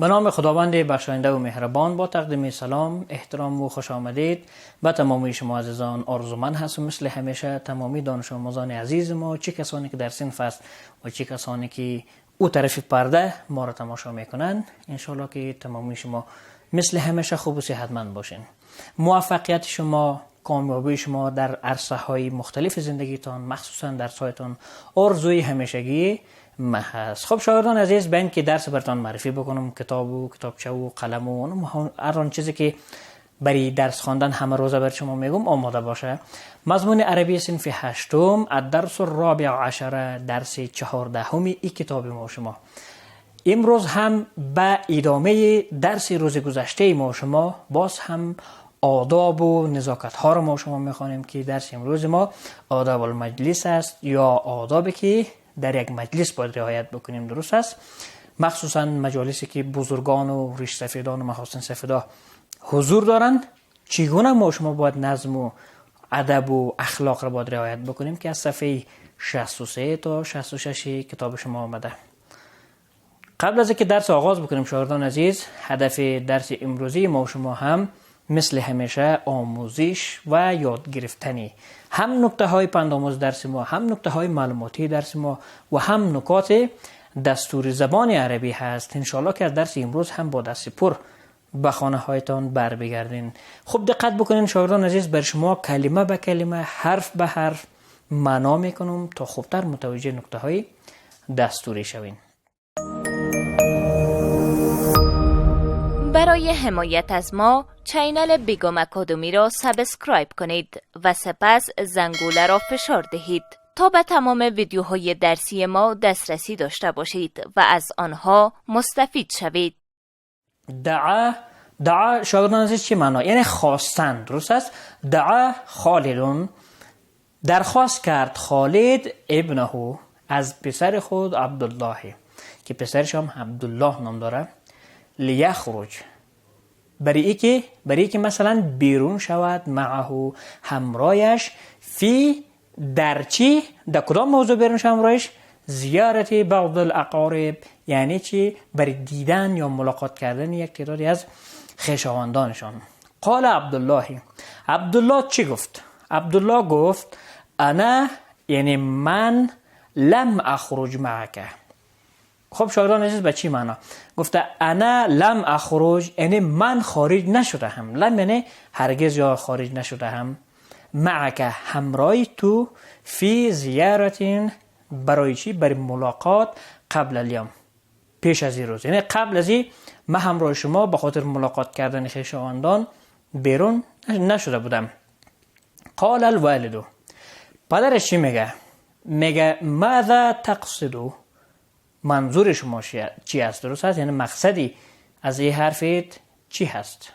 به نام خداوند بخشاینده و مهربان با تقدیم سلام، احترام و خوش آمدید به تمامی شما عزیزان. آرزومند هستم مثل همیشه تمامی دانش آموزان عزیز ما، چه کسانی که در صنف است و چه کسانی که او طرف پرده ما را تماشا میکنن، انشالله که تمامی شما مثل همیشه خوب و صحتمند باشین. موفقیت شما، کامیابی شما در عرصه های مختلف زندگیتان، مخصوصا در سایتان، آرزوی همیشگی ما هست. خب شاگردان عزیز، به این که درس براتون معرفی بکنم، کتاب و کتابچه و قلم و هر آن چیزی که برای درس خواندن همه روزه بر شما میگم آماده باشه. مضمون عربی صنف هشتم، الدرس الرابع عشر، درس 14 این کتاب ما شما. امروز هم به ادامه درس روز گذشته ما شما باز هم آداب و نزاکت ها رو ما شما میخوانیم که درس امروز ما آداب المجلس است، یا آدابی که در یک مجلس باید رعایت بکنیم. درست است؟ مخصوصا مجالسی که بزرگان و ریش سفیدان و محاسن سفیدا حضور دارن، چگونه ما شما باید نظم و ادب و اخلاق را باید رعایت بکنیم که از صفحه 63 تا 66 کتاب شما آمده. قبل از اینکه درس آغاز بکنیم شاگردان عزیز، هدف درس امروزی ما شما هم مثل همیشه آموزش و یاد گرفتنی، هم نکته های پندآموز درس ما، هم نکته های معلوماتی درس ما و هم نکات دستور زبان عربی هست. انشالله که از درس امروز هم با دست پر به خانه هایتان بر بگردین. خب دقت بکنین شاگردان عزیز، بر شما کلمه به کلمه، حرف به حرف معنا میکنم تا خوبتر متوجه نکته های دستوری شوین. برای حمایت از ما چینل بیگم اکادمی را سابسکرایب کنید و سپس زنگوله را فشار دهید تا به تمام ویدیوهای درسی ما دسترسی داشته باشید و از آنها مستفید شوید. دعا شاگردان عزیز چی معنا؟ یعنی خواستن. درست است؟ دعا خالدون، درخواست کرد خالد ابنه از پسر خود عبدالله که پسرش هم عبدالله نام داره، لیخرج، برای که مثلا بیرون شود، معه همراهش، فی در چی؟ در کدام موضوع بیرون شود همراهش؟ زیارت بعض الاقارب، یعنی چی؟ برای دیدن یا ملاقات کردن یک تعدادی از خویشاوندانشان. قال عبدالله چی گفت؟ عبدالله گفت انا، یعنی من، لم اخرج معک. خب شاگردان عزیز به چی معنا؟ گفته انا لم اخرج، یعنی من خارج نشده هم. لم یعنی هرگز یا خارج نشده هم. معک همراه تو، فی زیارتین، برای چی؟ برای ملاقات، قبل الیوم، پیش از این روز، یعنی قبل از این من همراه شما به خاطر ملاقات کردن خویشاوندان بیرون نشده بودم. قال الوالد، پدرش چی میگه؟ میگه ماذا تقصدو، منظور شما چی است؟ درست است؟ یعنی مقصدی از این حرفت چی هست؟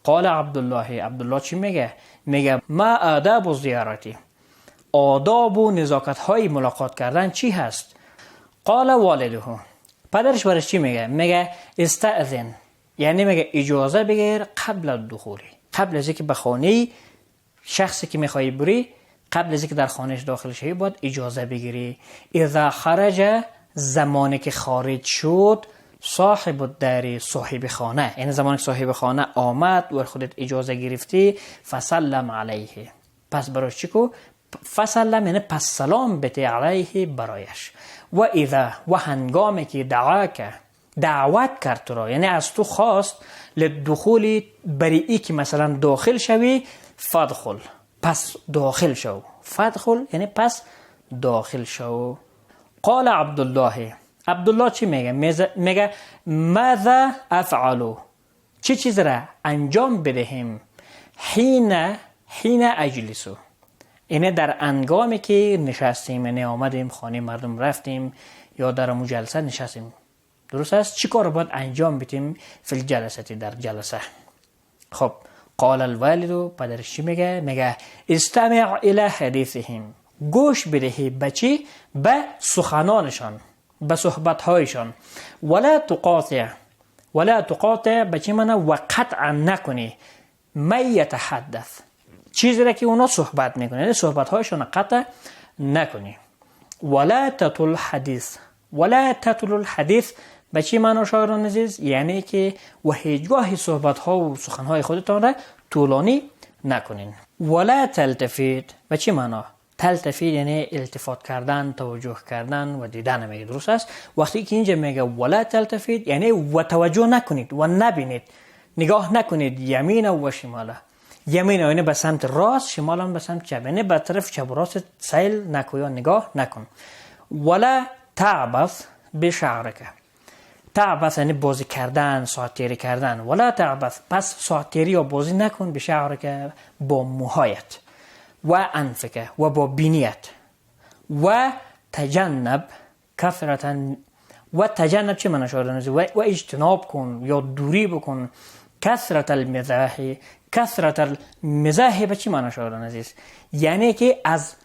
قال عبدالله چی میگه؟ میگه ما آداب و زیارتی، آداب و نزاکت های ملاقات کردن چی هست؟ قال والده، پدرش برش چی میگه؟ میگه استأذن، یعنی میگه اجازه بگیر قبل الدخول، قبل از اینکه به خانه شخصی که میخوای بری، قبل از اینکه در خانهش داخل شوی باید اجازه بگیری. اذا خرج، زمانی که خارج شد، صاحب الدار، صاحب خانه، یعنی زمانی که صاحب خانه آمد و خودت اجازه گرفتی، فسلم علیه، پس برایش چی کو؟ فسلم یعنی پس سلام بده علیه برایش. و اذا، و هنگامی که دعوت کرد تو را، یعنی از تو خواست لدخول، برای ای که مثلا داخل شوی، فدخل، پس داخل شو. فدخل یعنی پس داخل شو. قال عبدالله چی میگه؟ میگه ماذا افعلو، چه چیز را انجام بدهم؟ حین اجلسو، اینه در انگامی که نشستیم، یعنی آمدیم خانه مردم رفتیم یا در مجلسه نشستیم. درست است؟ چی کار باید انجام بدیم؟ فی الجلسه، در جلسه. خب قال الوالد، پدرش چی میگه؟ میگه استمع الی حدیثهم، گوش بدهی به چی؟ به سخنانشان، به صحبتهایشان. ولا تقاطع به چی معنی؟ و قطع نکنی، من یتحدث، چیزی را که اونا صحبت میکنه، یعنی صحبتهایشان قطع نکنی. ولا تطل الحدیث به چی معنا شاگردان عزیز؟ یعنی که و هیچگاه صحبت ها و سخن های خودتان را طولانی نکنین. ولا تلتفت به چی معنا؟ تلتفت یعنی التفات کردن، توجه کردن و دیدن میگه، درست است؟ وقتی که اینجا میگه ولا تلتفت یعنی و توجه نکنید و نبینید، نگاه نکنید یمین و شمال. یمین یعنی به سمت راست، شمال هم به سمت چپ، یعنی به طرف چپ و راست سیل نکن یا نگاه نکن. ولا تعبث بشعرک. تعبث یعنی بازی کردن، ساعتیری کردن. ولا تعبث، پس ساعتیری یا بازی نکن بشعرک، با موهایت، و انفک و با بینیت. و تجنب کثرتا، و تجنب چه معنی شده؟ و اجتناب کن یا دوری بکن. کثرت المزاح، کثرت المزاح به چی معنی شده عزیز؟ یعنی که از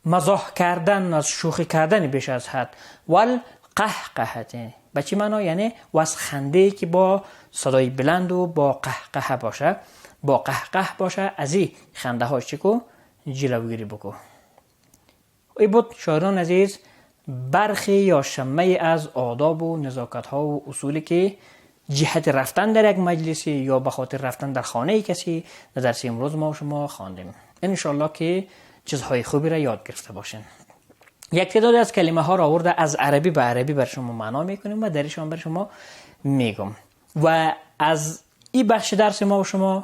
مزاح کردن، از شوخی کردن بیش از حد. والقهقهه به چی معنی؟ یعنی و از خنده که با صدای بلند و با قهقه باشه، با قهقه باشه، از این خنده هاش چیکو جلوگیری بکو. ای بود شاعران عزیز برخی یا شمه از آداب و نزاکت ها و اصولی که جهت رفتن در یک مجلسی یا به خاطر رفتن در خانه کسی در درس امروز ما و شما خواندیم. انشالله که چیزهای خوبی را یاد گرفته باشین. یک تعداد از کلمه ها را آورده از عربی به عربی بر شما معنا میکنیم و درشان بر شما میگم و از این بخش درس ما و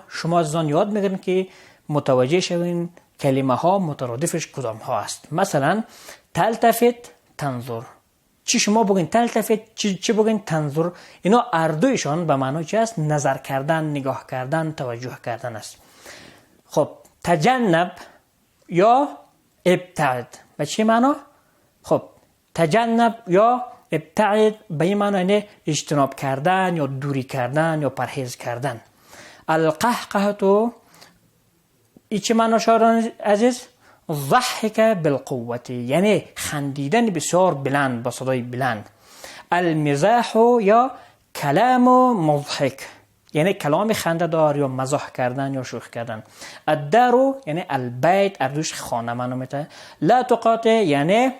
شما از آن یاد میگیرین که متوجه شوین کلمه ها مترادفش کدام ها است. مثلا تلتفت، تنظر. چی شما بگین تلتفت، چی بگین تنظر، اینا اردویشان به معنی چی است؟ نظر کردن، نگاه کردن، توجه کردن است. خب تجنب یا ابتعد به چی معنا؟ خب تجنب یا ابتعد به این معنی یعنی اجتناب کردن یا دوری کردن یا پرهیز کردن. القهقه تو ای چی معنا شاعران عزیز؟ ضحک بالقوت یعنی خندیدن بسیار بلند با صدای بلند. المزاح یا کلام مضحک یعنی کلام خنده دار یا مزاح کردن یا شوخی کردن. الدار یعنی البیت، اردوش خانه منو میته. لا تقاطع یعنی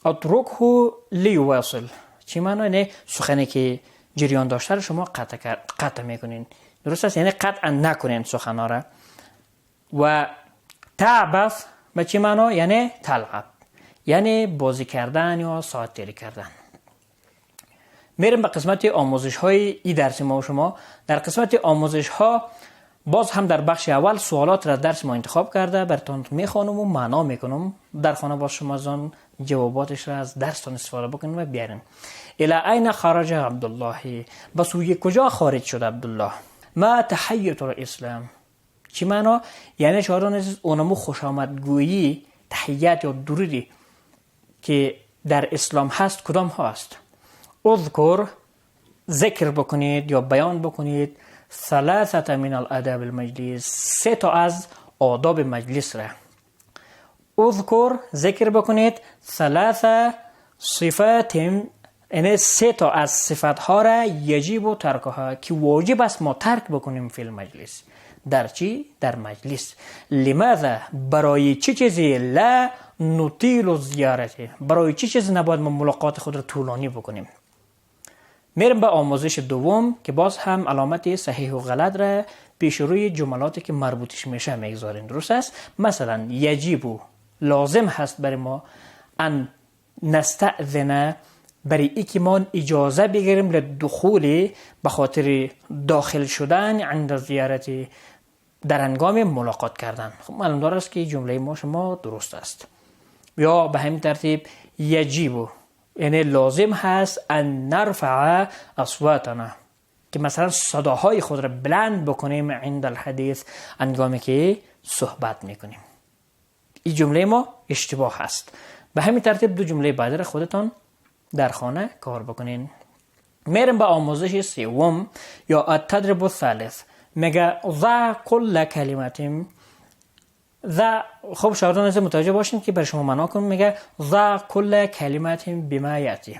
اترکه لیواصل. چی معنی؟ یعنی سخنی که جریان داشته رو شما قطع میکنین، درست است؟ یعنی قطع نکنین سخنا را. و تعبث به چی معنی؟ یعنی تلعب، یعنی بازی کردن یا ساعتیری کردن. میریم به قسمت آموزش های ای درس ما و شما. در قسمت آموزش ها باز هم در بخش اول سوالات را درس ما انتخاب کرده براتون میخوانم و معنا میکنم. در خانه باز شما از آن جواباتش را از درستان استفاده بکنید و بیارین. الی این خرج عبدالله، به سوی کجا خارج شد عبدالله؟ ما تحیت الاسلام. چی معنا؟ یعنی شاعران عزیز اونمو خوش آمدگویی، تحیت یا درودی که در اسلام هست کدام ها است؟ اذکر، ذکر بکنید یا بیان بکنید، ثلاثه من الاداب المجلس، سه تا از آداب مجلس را. اذکر، ذکر بکنید، ثلاثه صفات یعنی سه تا از صفات ها را یجب و ترکها که واجب است ما ترک بکنیم فی المجلس. در چی؟ در مجلس. لماذا؟ برای چه چیزی؟ لا نطیل زیارته، برای چه چیزی نباید ما ملاقات خود را طولانی بکنیم. میرم به آموزش دوم که باز هم علامت صحیح و غلط را پیش روی جملاتی که مربوطش میشه میگذاریم، درست است؟ مثلا یجب، لازم هست برای ما، ان نستأذن، برای ای که ما اجازه بگیریم لدخول، به خاطر داخل شدن، عند زیارت، در هنگام ملاقات کردن. خب معلوم داره است که جمله ما شما درست است. یا به همین ترتیب یجب یعنی لازم هست ان نرفع اصواتنا، که مثلا صداهای خود را بلند بکنیم عند الحدیث، هنگامی که صحبت میکنیم. این جمله ما اشتباه هست. به همین ترتیب دو جمله بعدی را خودتان در خانه کار بکنین. میرم به آموزش سوم یا التدريب الثالث. میگه ضع كل کلمه، ضع، خب شاگردان از متوجه باشین که بر شما معنا کنم. میگه ضع كل کلمه بما یاتی،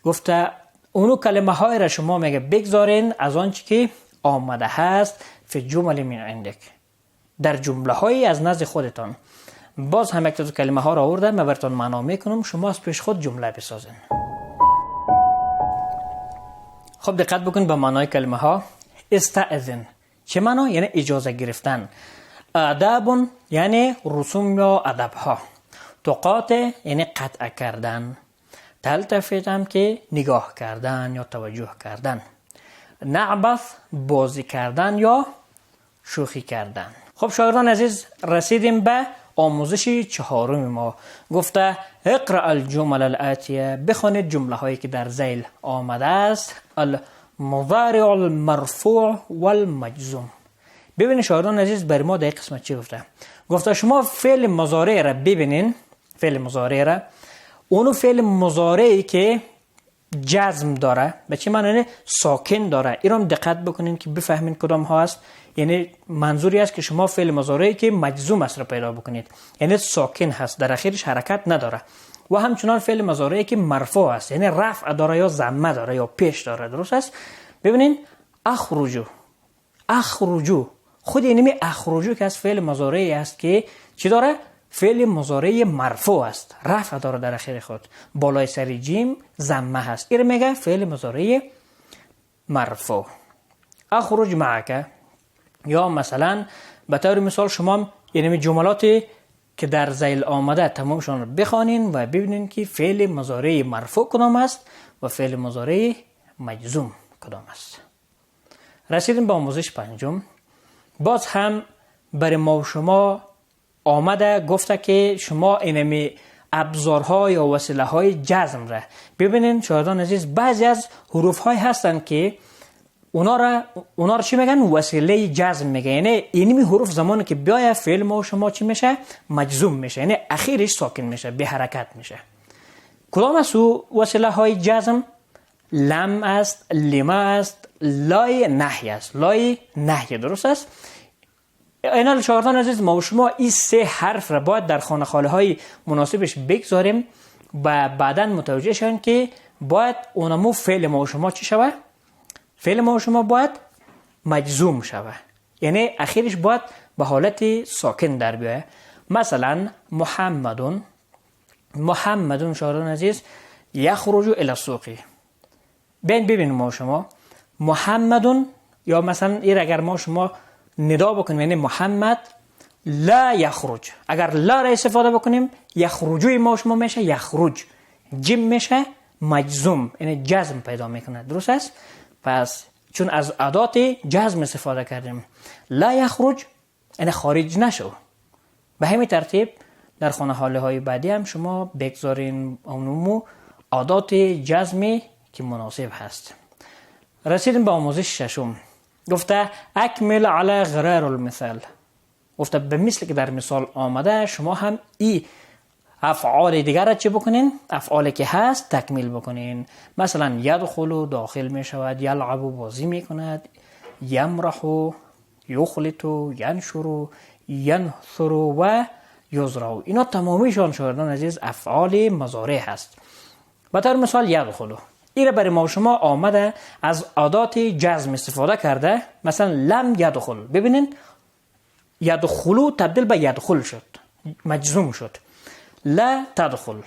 گفته اونو کلمه های را شما میگه بگذارین از آنچه که آمده هست فی جمل من عندک، در جمله های از نزد خودتان. باز هم یک تا کلمه ها را آوردم من براتون معنا میکنم، شما از پیش خود جمله بسازین. خب دقت بکن به معنای کلمه ها. استأذن چه معنا؟ یعنی اجازه گرفتن. آداب یعنی رسوم یا ادب ها. تقاطع یعنی قطع کردن. تلتفت هم که نگاه کردن یا توجه کردن. نعبث بازی کردن یا شوخی کردن. خب شاگردان عزیز، رسیدیم به آموزش چهارم ما. گفته اقرأ الجمل الاتیه، بخوانید جمله هایی که در ذیل آمده است. المضارع المرفوع والمجزوم. ببینید شاگردان عزیز، بر ما در قسمت چی گفته؟ گفته شما فعل مضارع را ببینین. فعل مضارع را، اونو فعل مضارعی که جزم داره، به چه معنی؟ ساکن داره. ایرام دقت بکنین که بفهمین کدام ها است. یعنی منظوری است که شما فعل مضارعی که مجزوم است را پیدا بکنید، یعنی ساکن هست، در اخیرش حرکت نداره. و همچنان فعل مضارعی که مرفوع است، یعنی رفع داره یا ضمه داره یا پیش داره. درست است؟ ببینین اخرجو، اخرجو، خود اینمی اخرجو که از فعل مضارعی است که چی داره؟ فعل مضارع مرفوع است، رفع داره در اخیر خود، بالای سر جیم ضمه هست. این میگه فعل مضارع مرفوع. اخرج معک، یا مثلا به طور مثال شما یعنی جملاتی که در ذیل آمده تمامشون رو بخوانین و ببینین که فعل مضارع مرفوع کدام است و فعل مضارع مجزوم کدام است. رسیدیم به آموزش پنجم. باز هم برای ما و شما آمده گفته که شما اینمی ابزارها یا وسیله های جزم را ببینین. شاگردان عزیز، بعضی از حروف های هستن که اونا را چی میگن؟ وسیله جزم میگن. یعنی اینمی حروف زمانی که بیاید فعل ما و شما چی میشه؟ مجزوم میشه، یعنی اخیرش ساکن میشه، به حرکت میشه. کدام است وسیله های جزم؟ لم است، لما است، لای نهی است. لای نهی، درست است؟ اینا شاگردان عزیز، ما و شما این سه حرف را باید در خانه خالی های مناسبش بگذاریم و بعدا متوجه شون که باید اونمو فعل ما و شما چی شوه؟ فعل ما و شما باید مجزوم شوه، یعنی اخیرش باید به حالت ساکن در بیایه. مثلا محمدون، محمدون شاگردان عزیز یخرج الی السوق. ببینیم ما و شما محمدون، یا مثلا این اگر ما شما ندا بکنیم یعنی محمد لا یخرج، اگر لا را استفاده بکنیم یخرجوی ما شما میشه یخرج، جیم میشه مجزوم، یعنی جزم پیدا میکنه. درست است؟ پس چون از ادات جزم استفاده کردیم، لا یخرج یعنی خارج نشو. به همین ترتیب در خانه حاله های بعدی هم شما بگذارین اونمو ادات جزمی که مناسب هست. رسیدیم به آموزش ششم. گفته اکمل علی غرار المثال. گفته به مثل که در مثال آمده شما هم ای افعال دیگر را چه بکنین؟ افعالی که هست تکمیل بکنین. مثلا یدخل داخل می شود، یلعب بازی می کند، یمرح یخلط ینشر ینثر و یزرع. اینا تمامیشان شاگردان عزیز افعال مضارع هست. به طور مثال یدخل، این برای ما شما آمده از ادات جزم استفاده کرده. مثلا لم یدخل، ببینین یدخلو تبدیل به یدخل شد، مجزوم شد. لا تدخل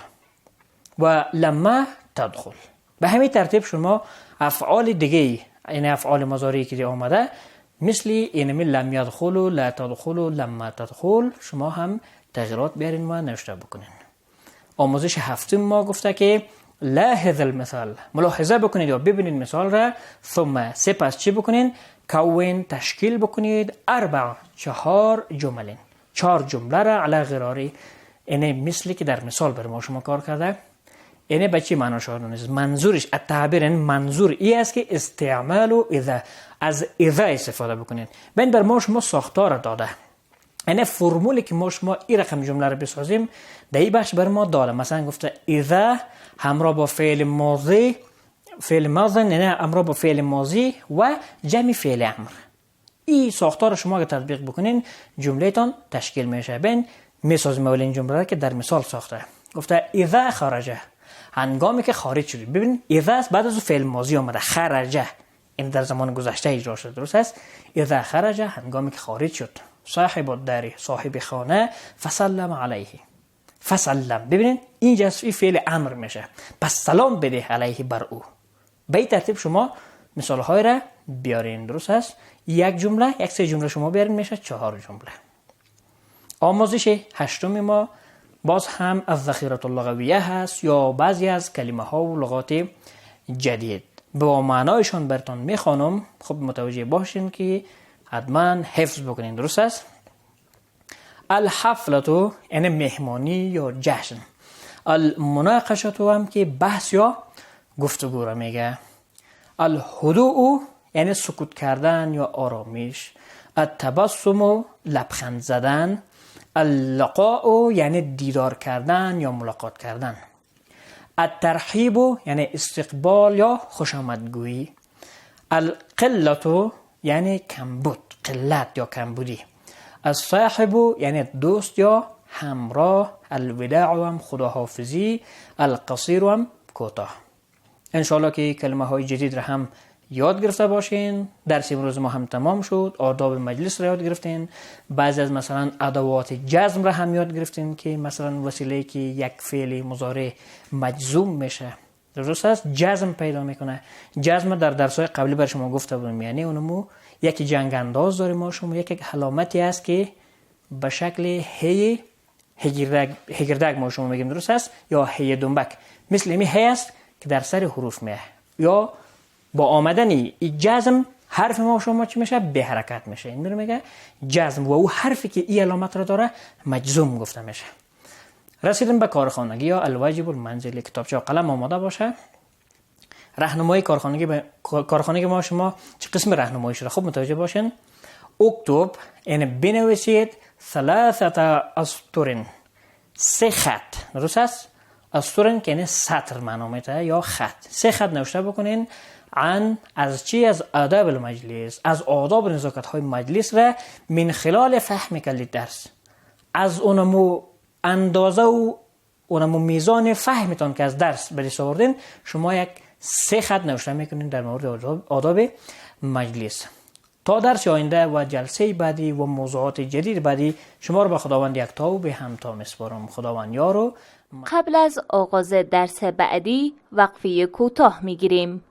و لما تدخل. به همین ترتیب شما افعال دیگه، یعنی افعال مضارعی که آمده مثل اینمی لم یدخل و لا تدخل و لما تدخل، شما هم تغییرات بیارین و نوشته بکنین. آموزش هفتم ما گفته که لاحظ المثال، ملاحظه بکنید یا ببینید مثال را، ثم سپس چی بکنین؟ کون تشکیل بکنید چهار جمله، 4 جمله را علی غراری، اینه مثلی که در مثال بر ما شما کار کرده. اینه به چی معنا شد؟ منظورش التعبیر، منظور ای است که استعمال و اذا، از اذا استفاده بکنید. بین بر ما شما ساختار داده، اینه فرمولی که ما شما این رقم جمله را بسازیم در این بخش بر ما داده. مثلا گفته اذا همراه با فعل ماضی، فعل ماضی نه همراه با فعل ماضی و جمع فعل امر. این ساختار شما که تطبیق بکنین جمله تان تشکیل میشه. بین میسازیم اولین جمله را که در مثال ساخته. گفته اذا خرجه، هنگامی که خارج شد. ببین اذا بعد از فعل ماضی آمده، خرجه این در زمان گذشته اجرا شد. درست است؟ اذا خرجه، هنگامی که خارج شد. صاحب الدار، صاحب خانه، فسلم علیه، فسلم. ببینید اینجا فعل امر میشه، پس سلام بده علیه بر او. به این ترتیب شما مثال های را بیارین. درست است؟ یک جمله، یک سه جمله شما بیارین میشه 4 جمله. آموزش هشتم ما باز هم از ذخیره اللغویه هست یا بعضی از کلمه ها و لغات جدید با معنایشان براتون میخوانم. خب متوجه باشین که حتما حفظ بکنین. درست است؟ الحفلتو یعنی مهمانی یا جشن. المناقشتو هم که بحث یا گفتگو را میگه. الهدوء یعنی سکوت کردن یا آرامش. التبسم لبخند زدن. اللقاء یعنی دیدار کردن یا ملاقات کردن. الترحیب یعنی استقبال یا خوشامدگویی. القلة یعنی کمبود، قلت یا کمبودی. الصاحب یعنی دوست یا همراه. الوداع هم خداحافظی. القصیر هم کوتاه. انشاءالله که کلمه های جدید را هم یاد گرفته باشین. درس امروز ما هم تمام شد. آداب مجلس را یاد گرفتین. بعضی از مثلا ادوات جزم را هم یاد گرفتین که مثلا وسیله که یک فعل مضارع مجزوم میشه درست است جزم پیدا میکنه. جزم در درس‌های قبلی بر شما گفته بودم، یعنی اونمو یک جنگ انداز داره ما شما، یک علامتی است که به شکل هی هگردگ ما شما میگیم. درست است؟ یا هی دنبک، مثل این هی است که در سر حروف میه، یا با آمدن این جزم حرف ما شما چی میشه؟ به حرکت میشه. این میگه جزم و او حرفی که این علامت را داره مجزوم گفته میشه. رسیدیم به کارخانگی یا الواجب المنزلی. کتابچه و قلم آماده باشه. راهنمای کارخانگی ما شما چه قسم راهنمایی شده خوب متوجه باشین. اکتب یعنی بنویسید 3 اسطر، 3 خط. درست است؟ اسطر که یعنی سطر معنا میده یا خط. 3 خط نوشته بکنین عن از چی؟ از آداب المجلس، از آداب و نزاکت های مجلس را من خلال فهم کل درس، از اونمو اندازه و اونمو میزان فهمتان که از درس برس آوردین شما یک 3 خط نوشته میکنین در مورد آداب مجلس. تا درس آینده و جلسه بعدی و موضوعات جدید بعدی شما رو به خداوند یکتا و به همتا میسپارم. خداوند یارو. قبل از آغاز درس بعدی وقفه کوتاه میگیریم.